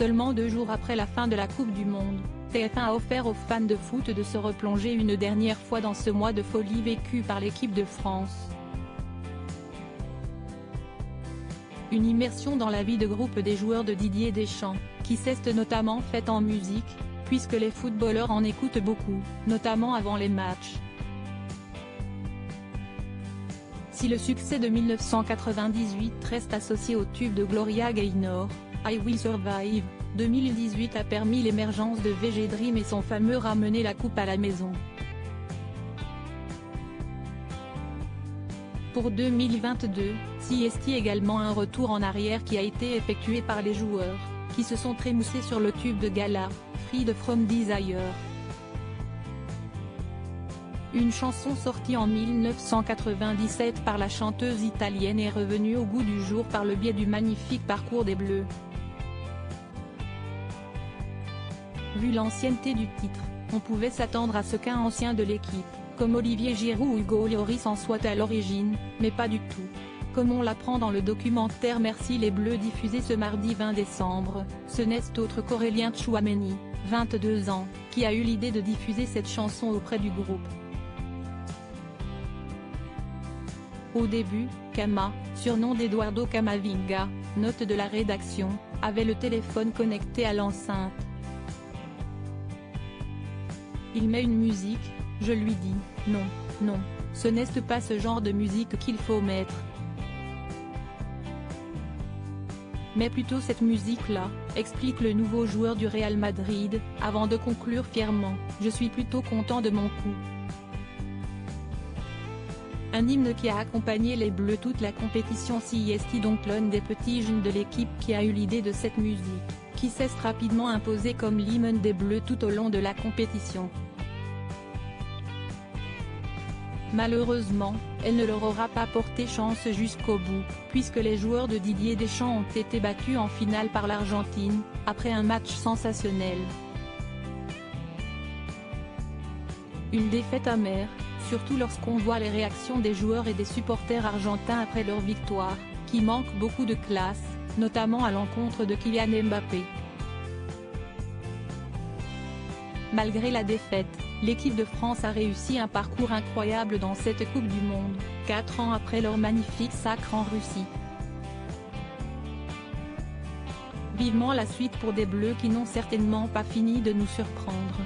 Seulement 2 jours après la fin de la Coupe du Monde, TF1 a offert aux fans de foot de se replonger une dernière fois dans ce mois de folie vécu par l'équipe de France. Une immersion dans la vie de groupe des joueurs de Didier Deschamps, qui s'est notamment faite en musique, puisque les footballeurs en écoutent beaucoup, notamment avant les matchs. Si le succès de 1998 reste associé au tube de Gloria Gaynor, I Will Survive, 2018 a permis l'émergence de VG Dream et son fameux Ramener la coupe à la maison. Pour 2022, CST également un retour en arrière qui a été effectué par les joueurs, qui se sont trémoussés sur le tube de gala, Freed from Desire. Une chanson sortie en 1997 par la chanteuse italienne est revenue au goût du jour par le biais du magnifique parcours des Bleus. Vu l'ancienneté du titre, on pouvait s'attendre à ce qu'un ancien de l'équipe, comme Olivier Giroud ou Hugo Lloris en soit à l'origine, mais pas du tout. Comme on l'apprend dans le documentaire Merci les Bleus diffusé ce mardi 20 décembre, ce n'est autre qu'Aurélien Tchouaméni, 22 ans, qui a eu l'idée de diffuser cette chanson auprès du groupe. Au début, Kama, surnom d'Eduardo Camavinga, note de la rédaction, avait le téléphone connecté à l'enceinte. Il met une musique, je lui dis, non, non, ce n'est pas ce genre de musique qu'il faut mettre. Mais plutôt cette musique-là, explique le nouveau joueur du Real Madrid, avant de conclure fièrement, je suis plutôt content de mon coup. Un hymne qui a accompagné les Bleus toute la compétition. CST donc l'un des petits jeunes de l'équipe qui a eu l'idée de cette musique, qui s'est rapidement imposée comme l'hymne des Bleus tout au long de la compétition. Malheureusement, elle ne leur aura pas porté chance jusqu'au bout, puisque les joueurs de Didier Deschamps ont été battus en finale par l'Argentine, après un match sensationnel. Une défaite amère, surtout lorsqu'on voit les réactions des joueurs et des supporters argentins après leur victoire, qui manquent beaucoup de classe, notamment à l'encontre de Kylian Mbappé. Malgré la défaite, l'équipe de France a réussi un parcours incroyable dans cette Coupe du Monde, 4 ans après leur magnifique sacre en Russie. Vivement la suite pour des Bleus qui n'ont certainement pas fini de nous surprendre.